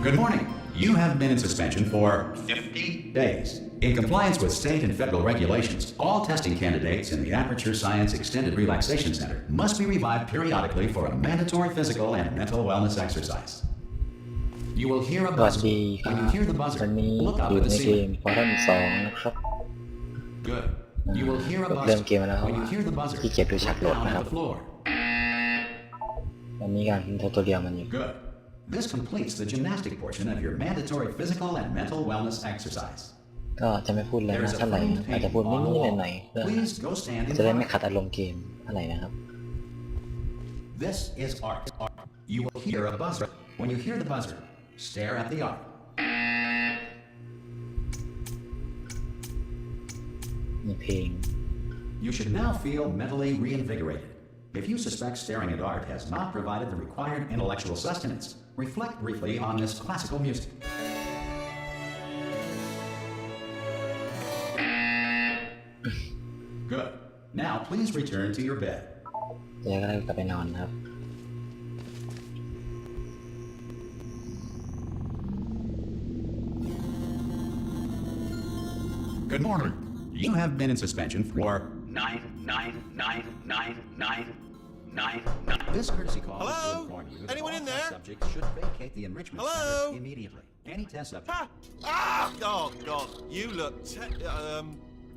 Good morning. You have been in suspension for 50 days. In compliance with state and federal regulations, all testing candidates in the Aperture Science Extended Relaxation Center must be revived periodically for a mandatory physical and mental wellness exercise. You will hear a สวัส buzzer. ดีครั When you บ hear the วัน buzzer, นี้ look อ up ยู่ at the ในเกม ceiling. ฟอรัม2นะครับ Good. You will hear a เริ่ม buzzer. เกมมาแล้ว When you hear the buzzer, ที่เก็บดูฉาก look โหลด down นะค at รับ the floor. มันมีการทูตอเรียลมันอยู่ Good. This completes the gymnastic portion of your mandatory physical and mental wellness exercise. ก็จะไม่พูดอะไร There มาก is a เท่าไหร่ framed อาจจะ painting พูด on the นิด wall. ๆหน่อยๆเพื่อ Please go stand in จะได้ front ไม่ of ขัดอารมณ์เกมเท่าไหร่นะครับ it. This is art. You will hear a buzzer. When you hear the buzzer, stare at the art. มีเพลง You should now feel mentally reinvigorated. If you suspect staring at art has not provided the required intellectual sustenance, reflect briefly on this classical music. Good. Now please return to your bed. จะได้กลับไปนอนนะครับ Good morning. You have been in suspension for 9999999. This courtesy call is to Hello? inform you that Anyone all in test there? subjects should vacate the enrichment Hello? center immediately. Any test subject. Oh God, you look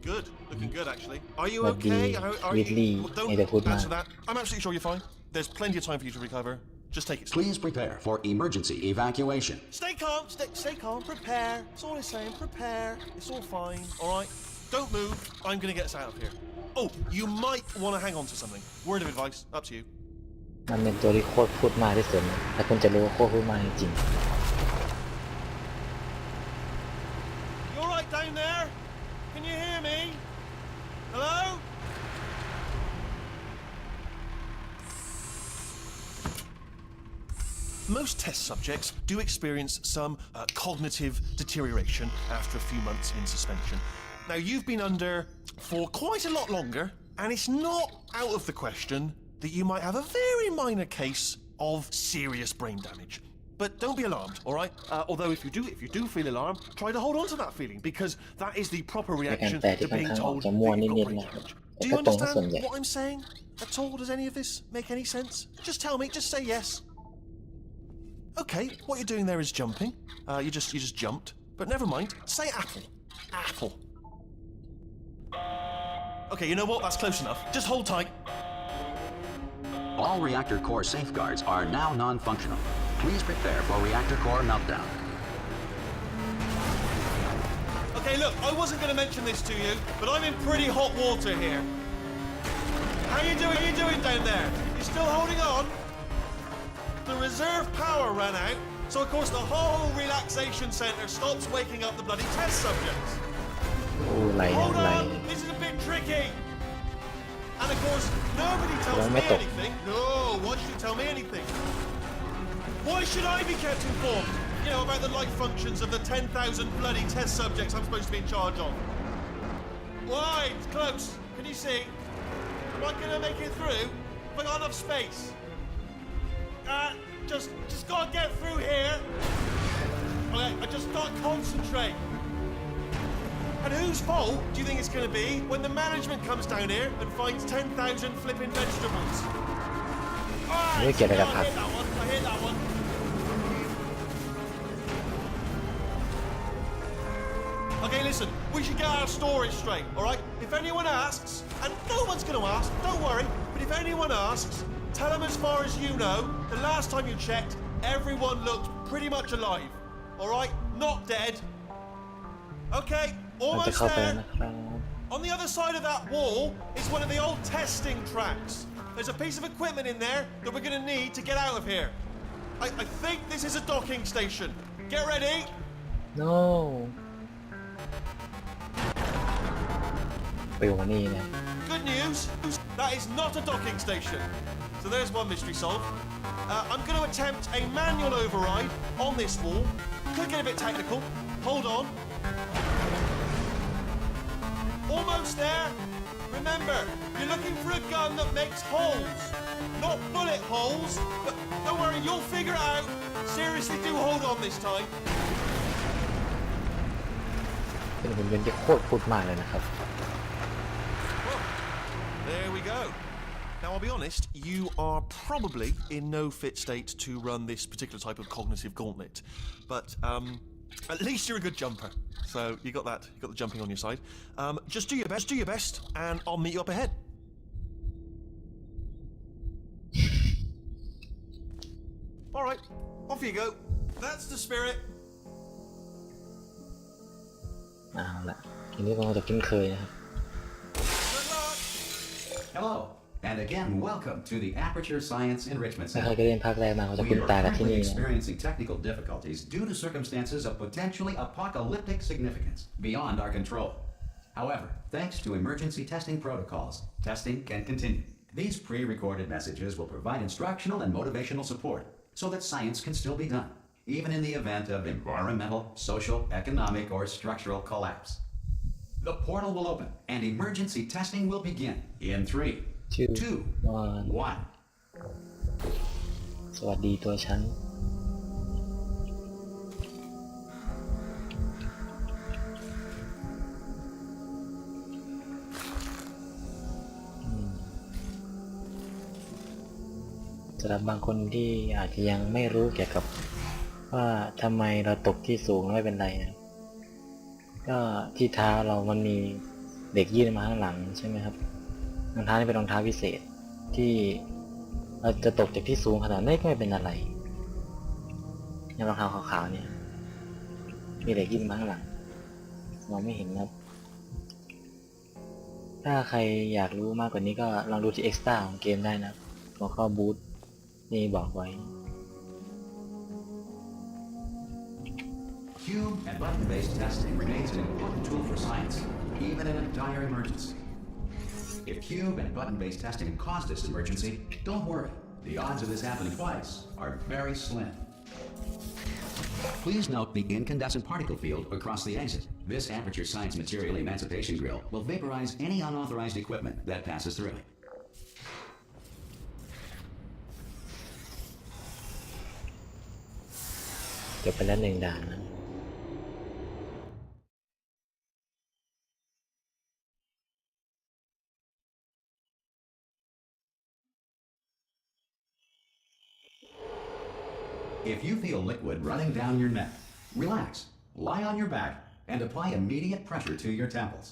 good. Looking good, actually. Are you สวัสดี okay? Are วิ you? ลลี่ Don't มีแต่พูดมาก answer that. I'm absolutely sure you're fine. There's plenty of time for you to recover. Just take it slow. Please prepare for emergency evacuation. Stay calm. Stay calm. Prepare. That's all I'm saying. Prepare. It's all fine. All right. Don't move. I'm gonna get us out of here. Oh, you might want to hang on to something. Word of advice. Up to you. มันเป็นตัวที่โคตรพูดมากที่สุดนะแต่คุณจะรู้ว่าโคตรพูดมากจริง You all right down there? Can you hear me? Hello? Most test subjects do experience some cognitive deterioration after a few months in suspension. Now, you've been under for quite a lot longer, and it's not out of the question that you might have a very minor case of serious brain damage. But don't be alarmed, all right? Although if you do feel alarmed, try to hold on to that feeling, because that is the proper reaction to being told that you've got brain damage. Do you understand what I'm saying at all? Does any of this make any sense? Just tell me. Just say yes. Okay, what you're doing there is jumping. You just jumped. But never mind. Say apple. Apple. Okay, you know what? That's close enough. Just hold tight. All reactor core safeguards are now non-functional. Please prepare for reactor core meltdown. Okay, look, I wasn't going to mention this to you, but I'm in pretty hot water here. How you doing down there? You still holding on? The reserve power ran out, so of course the whole relaxation center stops waking up the bloody test subjects. ๆโอ้ไหลนะ Hold ไหล on, this is a bit tricky. And of course, nobody tells me anything. No, why should you tell me anything? Why should I be kept informed? You know, about the life functions of the 10,000 bloody test subjects I'm supposed to be in charge of. Why? It's close. Can you see? Am I gonna make it through? Have I got enough space? Just gotta get through here. Okay, I just gotta concentrate. And whose fault do you think it's going to be when the management comes down here and finds 10,000 flipping vegetables? Alright, Look at it, I hit that one. Okay, listen, we should get our story straight, alright? If anyone asks, and no one's going to ask, don't worry, but if anyone asks, tell them as far as you know, the last time you checked, everyone looked pretty much alive, alright? Not dead. Okay, เราจะ almost เข้าไป there. นะครับ On the other side of that wall is one of the old testing tracks. There's a piece of equipment in there that we're going to need to get out of here. I think this is a docking station. Get ready. no ไปอยู่มานี่นะ Good news, that is not a docking station. So there's one mystery solved. I'm going to attempt a manual override on this wall. Could get a bit technical. Hold on. Almost there. Remember, you're looking for a gun that makes holes. Not bullet holes, but don't worry, you'll figure it out. seriously do hold on this time. เป็นหุ่นยนต์ที่โคตรพูดมากเลยนะครับ Well, there we go. Now, I'll be honest, you are probably in no fit state to run this particular type of cognitive gauntlet, but at least you're a good jumper. So you got that, you got the jumping on your side. Just do your best, and I'll meet you up ahead. All right, off you go. That's the spirit. เอาละทีนี้เราจะคุ้นเคยนะครับ Good luck. Hello, and again, welcome to the Aperture Science Enrichment ถ้าใคร Center. ก็เล่นภาคแรกมาเขาจะ We คุ้น are ตากับที่ currently นี่นะ experiencing technical difficulties due to circumstances of potentially apocalyptic significance beyond our control. However, thanks to emergency testing protocols, testing can continue. These pre-recorded messages will provide instructional and motivational support so that science can still be done, even in the event of environmental, social, economic, or structural collapse. The portal will open and emergency testing will begin in 3, 2, 1. สวัสดีตัวฉันสำหรับบางคนที่อาจจะยังไม่รู้เกี่ยวกับว่าทำไมเราตกที่สูงแล้วไม่เป็นไรนะก็ที่เท้าเรามันมีเด็กยื่นมาข้างหลังใช่ไหมครับรองเท้านี่เป็นรองเท้าพิเศษที่เราจะตกจากที่สูงขนาดนี้ก็ไม่เป็นอะไรอย่างรองเท้าขาวๆเนี่ยมีเด็กยื่นมาข้างหลังมองไม่เห็นครับถ้าใครอยากรู้มากกว่านี้ก็ลองดูที่ Extra ของเกมได้นะหัวข้อบูทนี่บอกไว้ Cube and button-based testing remains an important tool for science, even in a dire emergency. If cube and button-based testing caused this emergency, don't worry. The odds of this happening twice are very slim. Please note the incandescent particle field across the exit. This aperture science material emancipation grill will vaporize any unauthorized equipment that passes through it. จบไปแล้ว1 ด่านนะ If you feel liquid running down your neck, relax, lie on your back, and apply immediate pressure to your temples.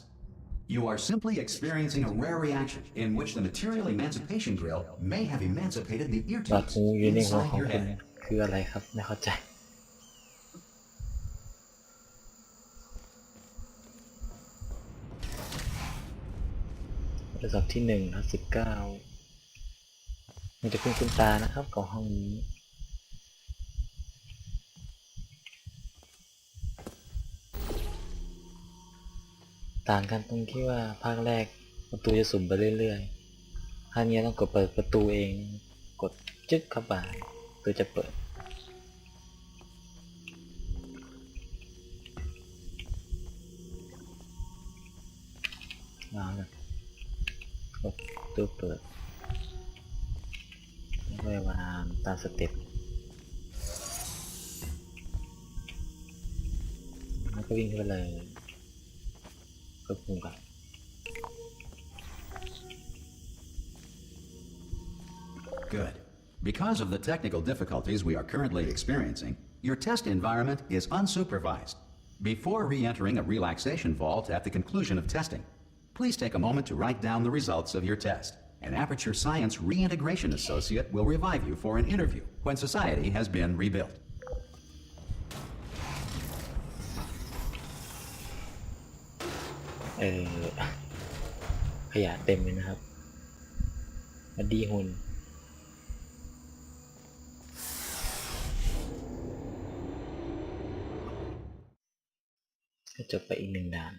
You are simply experiencing a rare reaction in which the material emancipation grill may have emancipated the ear หลอด tubes หูอยู่ในหัว inside ของ your คุณ head. คืออะไรครับไม่เข้าใจทดสอบที่1ครับ19มันจะขึ้นคุณตานะครับกับห้องนี้ต่างกันตรงที่ว่าภาคแรกประตูจะสุ่มไปเรื่อยๆภาคนี้ต้องกดเปิดประตูเองกดจึ๊กเข้าไปตัวจะเปิดมาเลยกดตัวเปิดแล้วก็วางตามสเต็ปแล้วก็วิ่งขึ้นไปเลยก็ปุ่มกัน Good. Because of the technical difficulties we are currently experiencing, your test environment is unsupervised. Before re-entering a relaxation vault at the conclusion of testing, please take a moment to write down the results of your test. An Aperture Science Reintegration Associate will revive you for an interview when society has been rebuilt. ขยะเต็มเลยนะครับมาดีหุ่นก็จบไปอีก1 ด่าน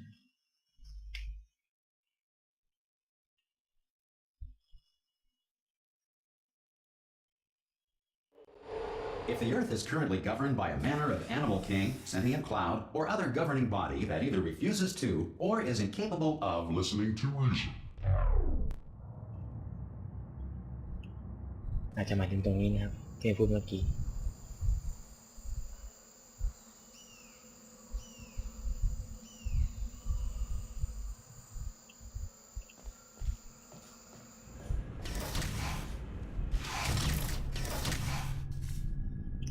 If the Earth is currently governed by a manner of animal king, sentient cloud, or other governing body that either refuses to or is incapable of listening to reason. อาจจะหมายถึงตรงนี้นะครับที่พูดเมื่อกี้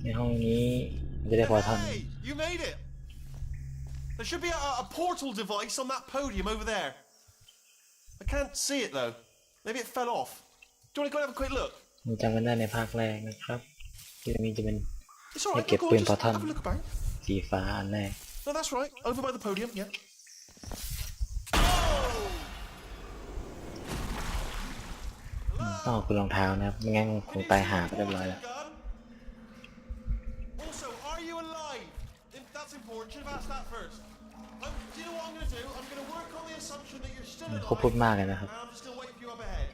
ในห้องนี้จะได้พอท่อน Hey, you made it. There should be a portal device on that podium over there. I can't see it though. Maybe it fell off. Do you want to go and have a quick look? มันจำกันได้ในภาคแรกนะครับที่มีจะเป็น It's ให้ alright. เก็บ Go ปื on, น just พอท่อน have a look about. สีฟ้าอันแรก No, that's right. Over by the podium. Yeah. ต้องเอาคุณรองเท้านะครับไม่งั้นคงตายหาไปเรียบร้อยแล้ว Also, are you alive? That's important. Should have asked that first. Do you know what I'm going to do? I'm going to work on the assumption that you're still alive. เขาพูดมากเลยนะครับ And I'm just going to wait for you up ahead.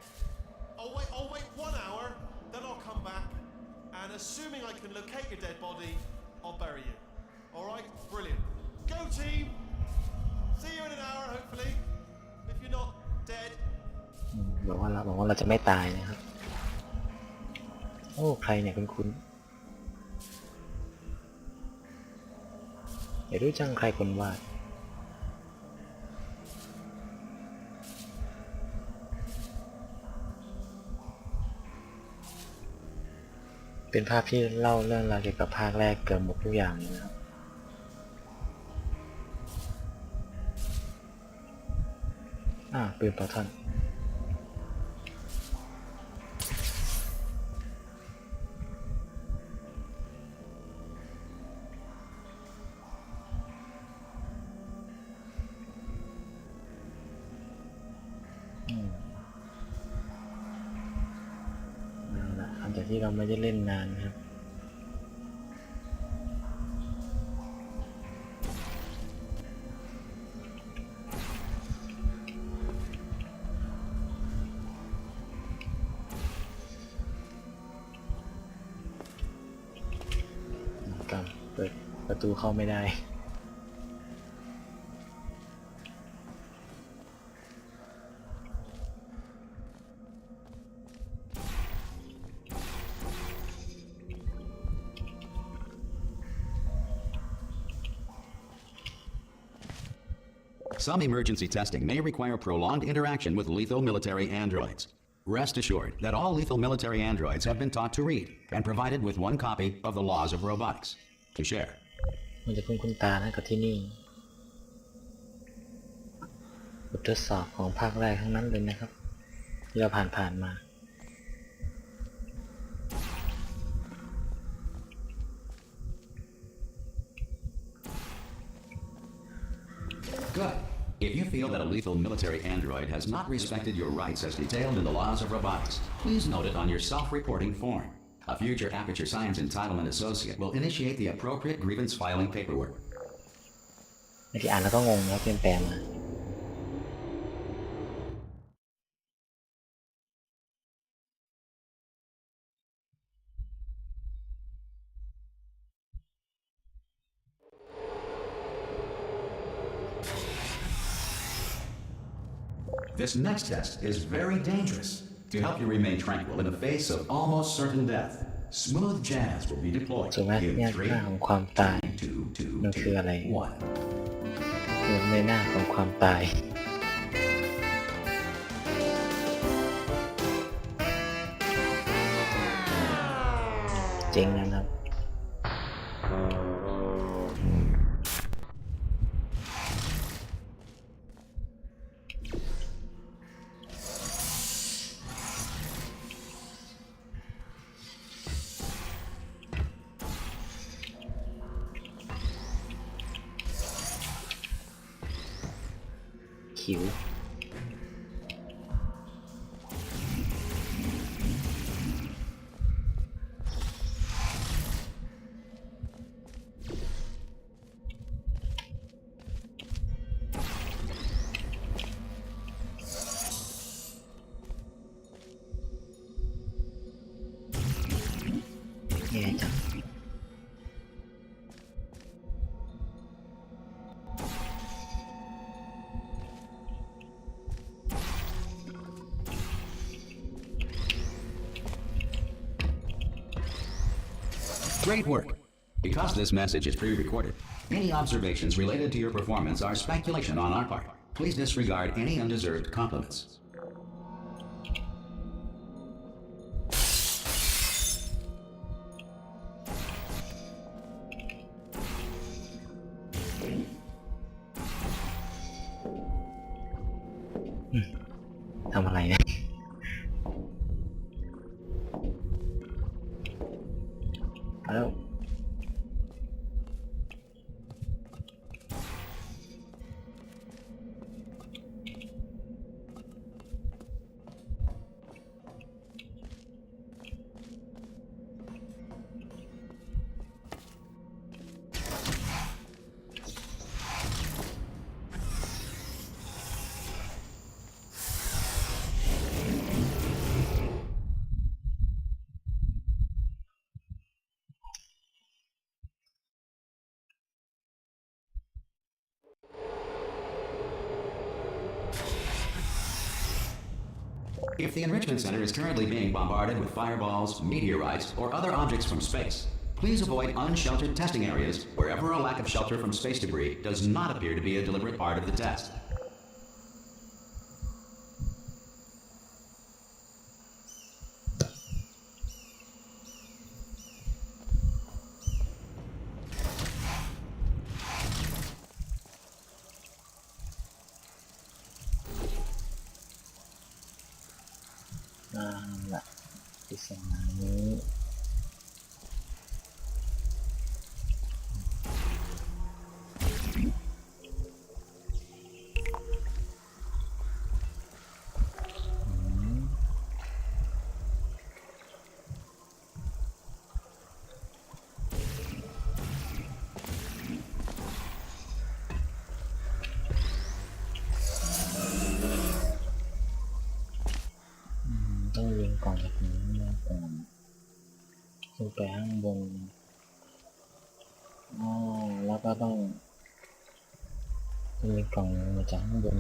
I'll wait 1 hour, then I'll come back, and assuming I can locate your dead body, I'll bury you. All right? Brilliant. Go team. See you in an hour, hopefully. If you're not dead. บอกว่าเราจะไม่ตายนะครับโอ้ใครเนี่ยคุ้นๆอย่ารู้จังใครคนวาดเป็นภาพที่เล่าเรื่องราวเกี่ยวกับภาคแรกเกือบหมดทุกอย่างเลยนะครับปืนพอท่อนหลังจากที่เราไม่ได้เล่นนานนะครับเปิดประตูเข้าไม่ได้ Some emergency testing may require prolonged interaction with lethal military androids. Rest assured that all lethal military androids have been taught to read and provided with one copy of the laws of robotics to share. มันจะคุ้นตานะกับที่นี่บททดสอบของภาคแรกทั้งนั้นเลยนะครับที่เราผ่านมา Good. If you feel that a lethal military android has not respected your rights as detailed in the laws of robotics, please note it on your self-reporting form. A future Aperture Science Entitlement Associate will initiate the appropriate grievance filing paperwork. บางทีอ่านแล้วก็งงนะเปลี่ยนแปลงมา This next test is very dangerous. To help you remain tranquil in the face of almost certain death, smooth jazz will be deployed ถูกไหม in เนี่ย 3, หน้าของความตาย 2, มันคืออะไร 1. เหมือนในหน้าของความตายเจ๋งนะครับ คิว แย่จัง Great work. Because this message is pre-recorded, any observations related to your performance are speculation on our part. Please disregard any undeserved compliments. If the Enrichment Center is currently being bombarded with fireballs, meteorites, or other objects from space, please avoid unsheltered testing areas wherever a lack of shelter from space debris does not appear to be a deliberate part of the test. ละปริศนานี้ ต้องยิงกล่องจากนี้มาก่อนขึ้นไปข้างบนแล้วก็ต้องยิงกล่องมาจากข้างบน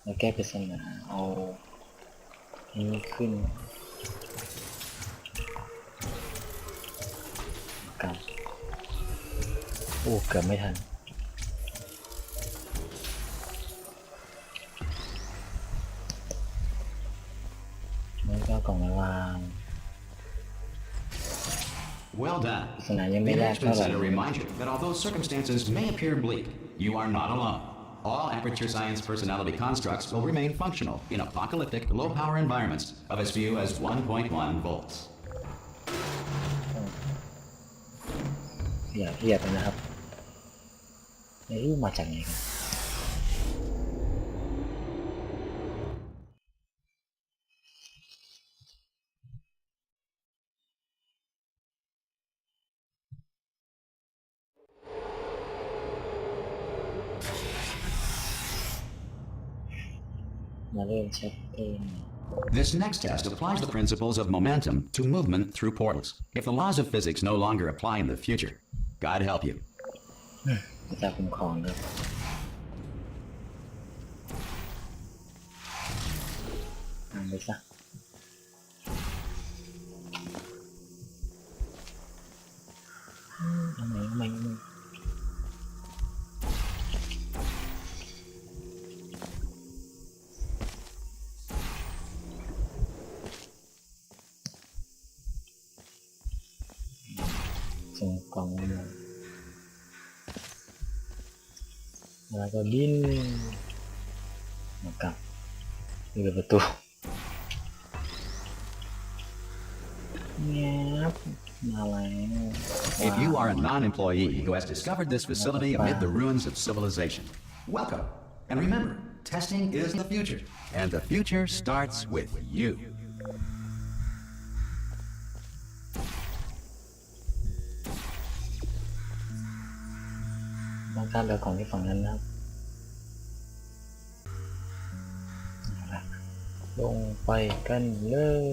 แล้วแก้ปริศนาเอานี้ขึ้นกับโอ้เกือบไม่ทันแล้วก็กล่องมาวาง Well done. ปริศนายัง The ไม่แรก Enrichment เท่าไหร่ Center reminds you that although circumstances may appear bleak, you are not alone. All Aperture Science personality constructs will remain functional in apocalyptic, low-power environments of as few as 1.1 volts. อย่าเทียบกันนะครับมาจากไหนกันมาเริ่มเช็คเอง This next test applies the principles of momentum to movement through portals. If the laws of physics no longer apply in the future, God help you. จะคุ้มครองครับอ่านไปซะทำไมส่งกล่องมาแล้วก็บินมากลับเปิดประตูเงียบมาแล้ว If you are a non-employee who has discovered this facility amid the ruins of civilization, welcome. And remember, testing is the future, and the future starts with you. ต้องข้ามไปของที่ฝั่งนั้นนะครับลงไปกันเลย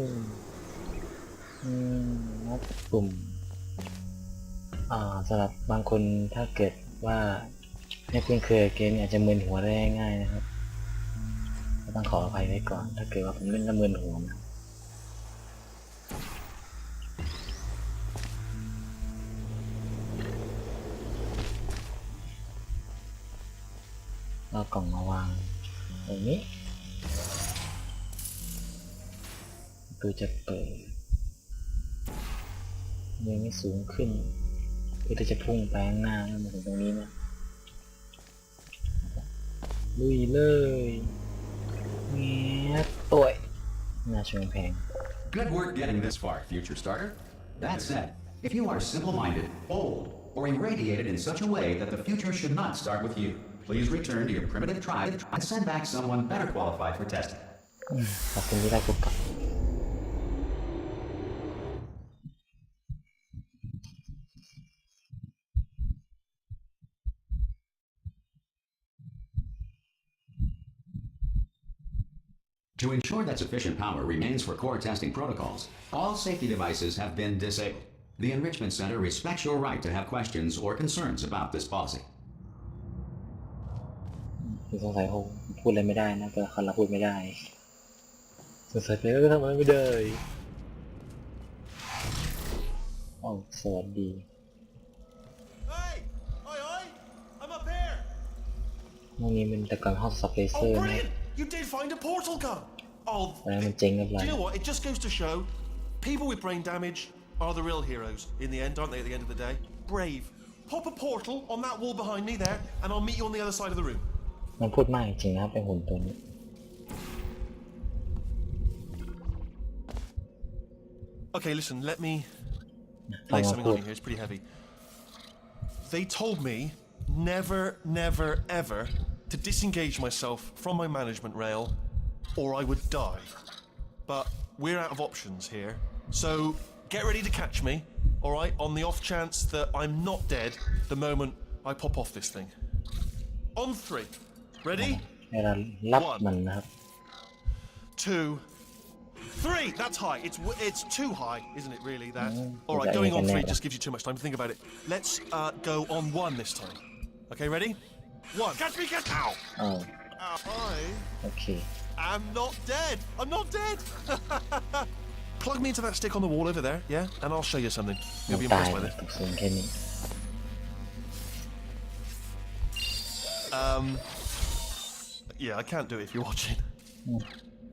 นับปุ่มสำหรับบางคนถ้าเกิดว่าไม่คุ้นเคยเกมอาจจะมึนหัวได้ง่ายนะครับก็ต้องขออภัยไว้ก่อนถ้าเกิดว่าผมเล่นแล้วมึนหัวนะเอากล่องมาวางตรงนี้ประตูจะเปิดยังไม่สูงขึ้นเพื่อจะพุ่งไปข้างหน้ามาถึงตรงนี้นะลุยเลยเงี้ยตัวน่าชมแพง Good work getting this far, future starter. That said, if you are simple-minded, bold, or irradiated in such a way that the future should not start with you, please return to your primitive tribe and send back someone better qualified for testing. ขอบคุณที่ได้พบกับTo ensure that sufficient power remains for core testing protocols, all safety devices have been disabled. The Enrichment Center respects your right to have questions or concerns about this policy. สงสัยคงพูดอะไรไม่ได้นะแต่เขาพูดไม่ได้สงสัยไปก็ทำอะไรไม่ได้อ๋อสวัสดี Hey! Oi, oi! I'm up here! พวกนี้มันแต่ก่อนห้องซับเลเซอ Oh, ร์นะ brilliant! You did find a portal gun! Oh, แล้วมันเจ๊งกับไร do you know what? It just goes to show people with brain damage are the real heroes in the end, aren't they, at the end of the day? Brave. Pop a portal on that wall behind me there, and I'll meet you on the other side of the room. มันพูดมากจริงนะครับเป็นหุ่นตัวนี้ Okay, listen, let me ฟัง lay มา something พู on ด you here. It's pretty heavy. They told me never, never, ever to disengage myself from my management rail or I would die. But we're out of options here. So get ready to catch me, alright, on the off chance that I'm not dead the moment I pop off this thing. On 3. Ready? เวลารับมันนะครับ 2, 3. That's high. It's too high, isn't it? Really? That. All right. Going on 3 just gives you too much time to think about it. Let's go on 1 this time. Okay. Ready? 1. Catch me! Catch! Ow! อ้าว I โอเค am not dead. I'm not dead. Plug me into that stick on the wall over there, yeah, and I'll show you something. มั You'll น be ตาย impressed by เล this. ยสูงแค่นี้ Yeah, I can't do it if you're watching. มัน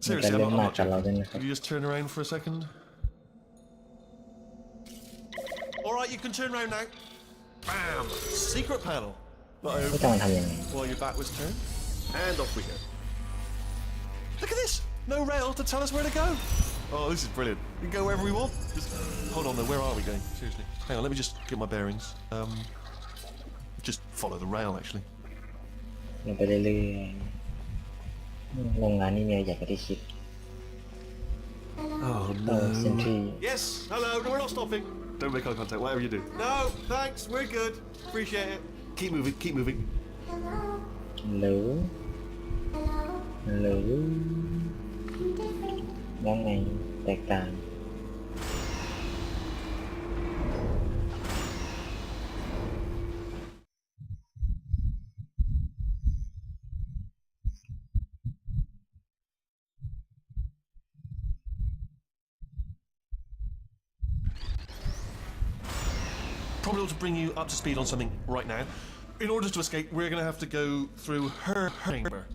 จะ Seriously, เล่น I'm มาก not กับเรา joking. ด้วยนะครับ Can you just turn around for a second? Alright, you can turn around now. Bam! Secret panel. ไม่จะมันทำยังไง While your back was turned. And off we go. Look at this! No rail to tell us where to go. Oh, this is brilliant. We can go wherever we want. Just hold on though, where are we going? Seriously. Hang on, let me just get my bearings. Just follow the rail actually. ลงไปเรื่อยๆโรงงานนี่มีอะไรใหญ่กว่าที่คิด Oh เซนทรี Yes, hello, no, we're not stopping. Don't make eye contact, whatever you do. No, thanks, we're good. Appreciate it. Keep moving, keep moving. หรือยังไงแตกต่างProbably ought to bring you up to speed on something right now. In order to escape, we're going to have to go through her chamber.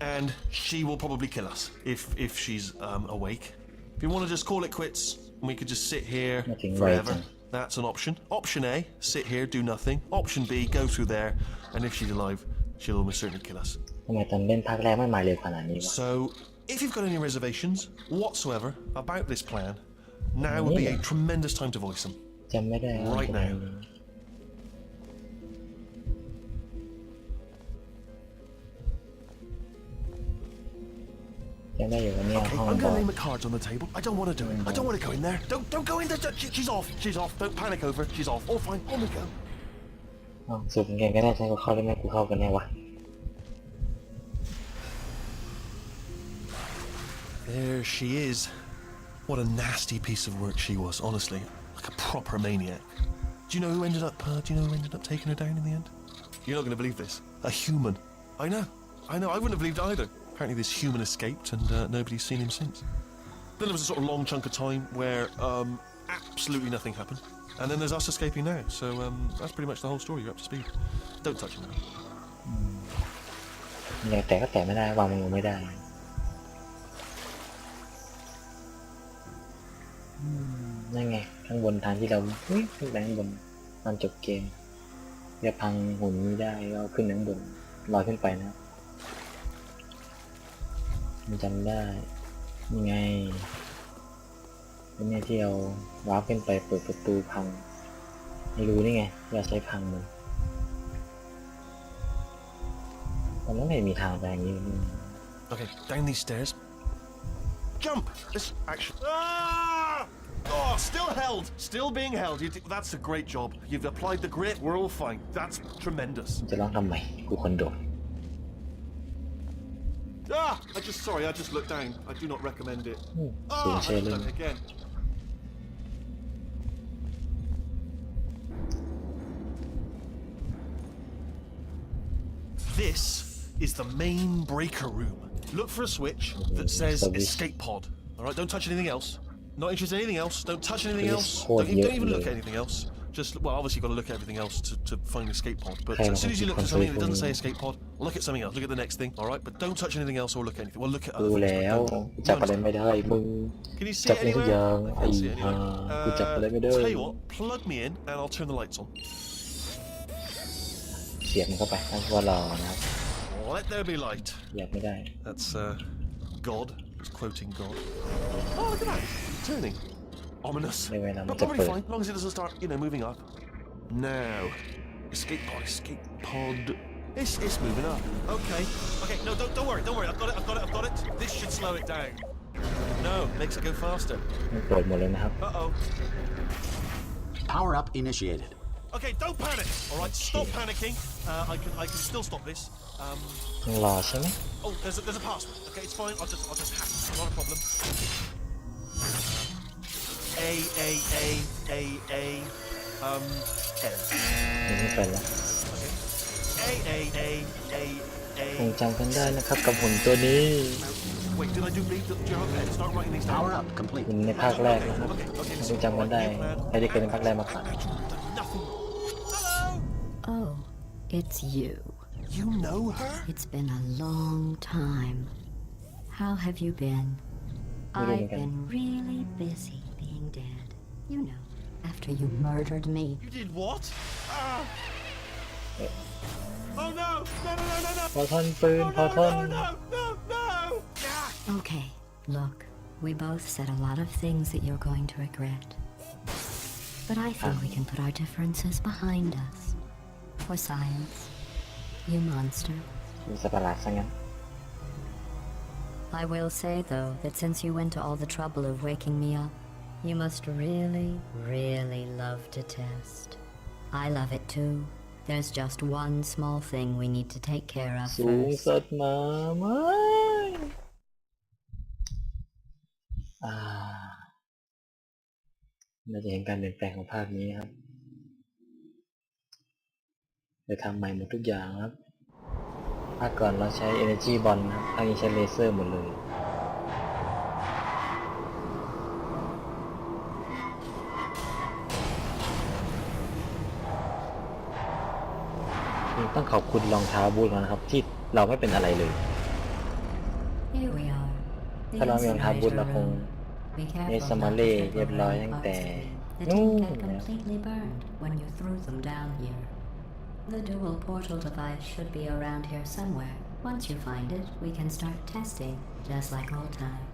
And she will probably kill us if she's awake. If you want to just call it quits, and we could just sit here forever. That's an option. Option A, sit here, do nothing. Option B, go through there, and if she's alive, she'll almost certainly kill us. ทำไมตอนเล่นภาคแรกไม่มาเร็วขนาดนี้วะ So, if you've got any reservations whatsoever about this plan, now would be a tremendous time to voice them. จำไม่ได้ Right now. จำได้อยู่ว่าเนี่ย Okay, ห้อง I'm บอ gonna ส name the cards on the table. I don't want to do it. I don't want to go in there. Don't go in there. She's off. She's off. Don't panic over. She's off. All fine. On we go. อ้าวสูบเก่งก็ได้ใช้กูเข้าได้ไหมกูเข้ากันแน่วะ There she is. What a nasty piece of work she was. Honestly, like a proper maniac. Do you know who ended up? Taking her down in the end? You're not going to believe this. A human. I know. I wouldn't have believed it either. Apparently this human escaped and nobody's seen him since. Then there was a sort of long chunk of time where absolutely nothing happened. And then there's us escaping now. So that's pretty much the whole story. You're up to speed. Don't touch him now. อยากแตะก็แตะไม่ได้วางมือไม่ได้นั่นไงข้างบนทางที่เราขึ้นไปข้างบนตอนจบเกมจะพังหุ่นนี้ได้ก็ขึ้นข้างบนลอยขึ้นไปนะมันจำได้ยังไงเป็นเนี่ยที่เราวาร์ปขึ้นไปเปิดประตูพังไม่รู้นี่ไงเราใช้พังมันมันไม่มีทางไปอย่างนี้ Okay, down these stairs. Jump! This action. Ah! Oh, still held. Still being held. That's a great job. You've applied the grit. We're all fine. That's tremendous. จะร้องทำไมกูคนโดด Ah! I just looked down. I do not recommend it. สูง Ah! เช I ล just เล done ย it again. This is the main breaker room. Look for a switch that says escape pod. All right, don't touch anything else. Not interested in anything else. Don't touch anything else. Don't even look at anything else. Just, well, obviously you've got to look at everything else to find escape pod. But as soon as you look for something that doesn't say escape pod, look at something else. Look at the next thing, all right? But don't touch anything else or look at anything. Well, look at ดู other แล้ว things. จับอะไรไม่ได้มึง Can you see จับ it อะไรทุก anywhere? อย่าง I ไอ้ can't see it ห่า anywhere. กูจับอะไรไม่ได้ Tell you what, plug me in and I'll turn the lights on. เสียบมันเข้าไปนั่นว่ารอนะครับ Let there be light. อยากไม่ได้ That's God. It's quoting God. Oh, look at that. It's turning. Ominous. But probably fine, as long as it doesn't start, moving up. Now. Escape pod. It's moving up. Okay. No, don't worry. I've got it. This should slow it down. No, makes it go faster. มันเปิดหมดเลยนะครับ Uh-oh. Power up initiated. Okay, don't panic. All right, stop panicking. I can still stop this. ต้องรอใช่ไหม Oh, there's a password. Okay, it's fine. I'll just hack. Not a problem. A N. ยังไม่ไปแล้ว A คงจำกันได้นะครับกับหุ่นตัวนี้ Wait, did I do read? Do you have to start writing these down? Power up complete. หุ่นในภาคแรกนะครับคงจำกันได้ใครที่เคยในภาคแรกมาก่อน Nothing. Hello. Oh, it's you. You know her? It's been a long time. How have you been? I've been really busy being dead. You know, after you murdered me. You did what? Oh no! No! พอท่อนปืนพอท่อน No! Okay, look, we both said a lot of things that you're going to regret. But I think we can put our differences behind us. For science, you monster. มีสัตว์ประหลาดซะงั้น I will say, though, that since you went to all the trouble of waking me up, you must really, really love to test. I love it too. There's just one small thing we need to take care of สูง first. สัตว์มาไม่เราจะเห็นการเปลี่ยนแปลงของภาคนี้ครับจะทำใหม่หมดทุกอย่างครับภาคก่อนเราใช้ Energy Bond นะครับภาคนี้ใช้เลเซอร์หมดเลยต้องขอบคุณรองเท้าบูทนะครับที่เราไม่เป็นอะไรเลย Here we are. ถ้าเรามีรองเท้าบูทเราคง Be ใน careful สมา not เล่ to เรียบ trip ร้อย over ตั้ง any แต่ parts of it that นู่น didn't get แล้ว completely burned when you threw them down here. The dual portal device should be around here somewhere. Once you find it, we can start testing, just like old time.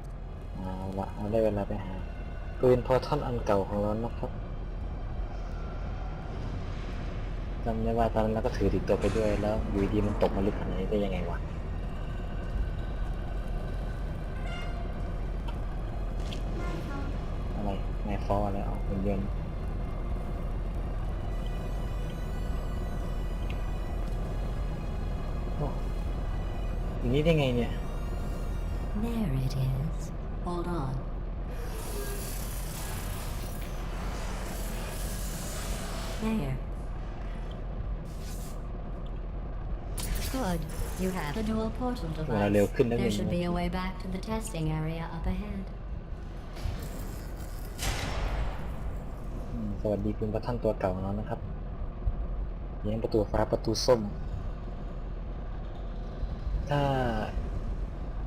เอาละเอาได้เวลาไปหาปืนพอท่อนอันเก่าของเรานะครับจำได้ว่าตอนนั้นเราก็ถือติดตัวไปด้วยแล้วอยู่ดีมันตกมาลึกขนาดนี้ได้ยังไงวะอะไรไงฟออะไรเอาหุ่นยนต์อย่างนี้ได้ไงเนี่ย There it is. Hold on. There. Good. You have the dual portal device. There should be a way back to the testing area up ahead. สวัสดีคุณพระท่านตัวเก่าแล้วนะครับยังประตูฟ้าประตูส้มถ้า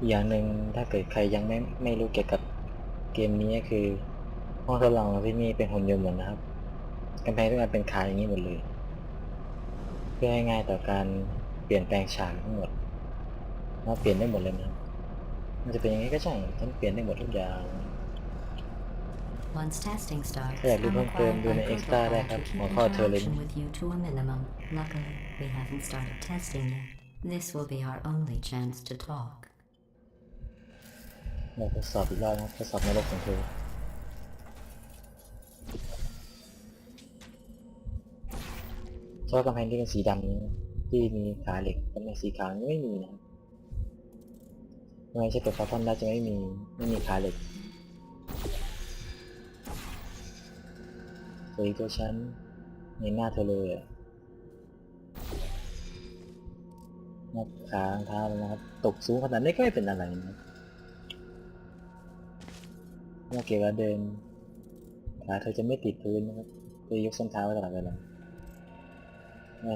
อย่างหนึ่งถ้าเกิดใครยังไม่รู้เกี่ยวกับเกมนี้ก็คือห้องทดลองที่นี่เป็นหุ่นยนต์หมดนะครับกำแพงทุกอันเป็นขาอย่างนี้หมดเลยเพื่อให้ง่ายต่อการเปลี่ยนแปลงฉากทั้งหมดเราเปลี่ยนได้หมดเลยนะมันจะเป็นยังไงก็ช่างฉันเปลี่ยนได้หมดทุกอย่าง Once testing starts, ถ้าอยากรู้ I'm เพิ่มเติม required ดู by ใน Extra ได้ protocol ครับ to keep หัวข้อเธอเลย interaction with you to a minimum. Luckily, we haven't started testing yet. This will be our only chance to talk. เราทดสอบอีกรอบนะทดสอบนรกของเธอชอบกำแพงที่เป็นสีดำนี้ที่มีขาเหล็กกำแพงสีขาวนี่ไม่มีนะไม่ใช่ตัวฟอร์ทอนได้จะไม่มีขาเหล็กตัวฉันในหน้าเธอเลย นับขาเท้าเลยนะครับตกสูงขนาดนี้ก็ไม่เป็นอะไรนะครับเมื่อเกี่ยวกับเดินขาเธอจะไม่ติดพื้นนะครับจะยกส้นเท้าไว้ตลอดเวลา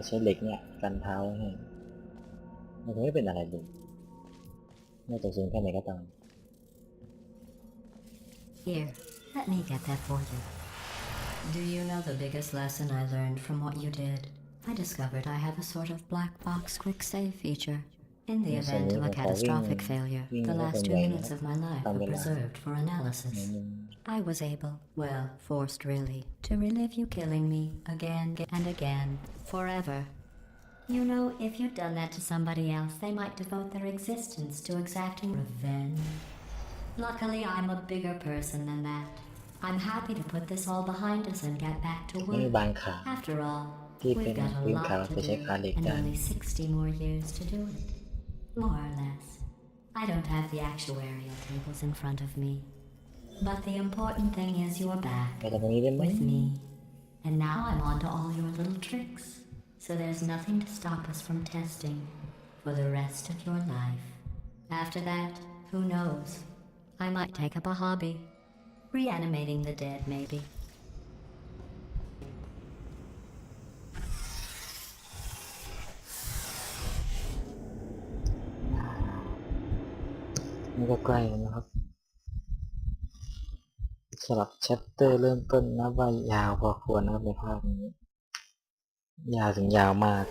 ใช้เหล็กเนี่ยกันเท้าให้มันไม่เป็นอะไรเลยไม่ตกสูงแค่ไหนก็ตาม Here, let me get that for you. Do you know the biggest lesson I learned from what you did? I discovered I have a sort of black box quick save feature. In the event of a catastrophic failure, the last 2 minutes of my life were preserved for analysis. I was able, well, forced really, to relive you killing me again and again, forever. You know, if you'd done that to somebody else, they might devote their existence to exacting revenge. Luckily, I'm a bigger person than that. I'm happy to put this all behind us and get back to นี่ work. บางขา After all, ที่เป็ we've น got a พื้นขา lot ไป to ใช้ do ขาเหล็ก and ได้ only 60 more years to do it. More or less. I don't have the actuarial tables in front of me. But the important thing is you're back ไปตรงนี้ได้ไหม with me. And now I'm on to all your little tricks. So there's nothing to stop us from testing for the rest of your life. After that, who knows? I might take up a hobby. Reanimating the dead, maybe. นี่ก็ใกล้แล้วนะครับสำหรับแชปเตอร์เริ่มต้นนะว่ายาวพอควรนะครับในภาคนี้ยาวถึงยาวมาก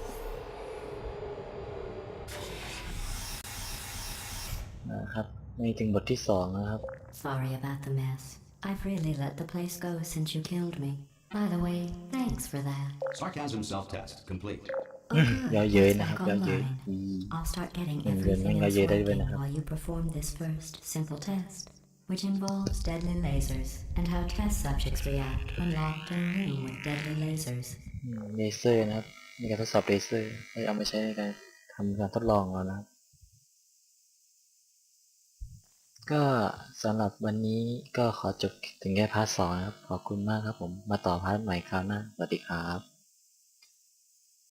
นะครับนี่ถึงบทที่2นะครับ Sorry about the mess. I've really let the place go since you killed me. By the way, thanks for that. Sarcasm self-test complete. Oh, good. เยอะเย้ย It's นะครับ back เยอะเย้ย online. I'll start getting เงิน everything เย else อะเย้ยได้ด้วย working นะครับ while you perform this first, simple test, which involves deadly lasers and how test subjects react when locked in a room with deadly lasers. เลเซอร์นะครับในการทดสอบเลเซอร์เอามาใช้ในการทำการทดลองแล้วนะครับก็สำหรับวันนี้ก็ขอจบถึงแค่พาร์ท 2นะครับขอบคุณมากครับผมมาต่อพาร์ทใหม่คราวหน้าสวัสดีครับ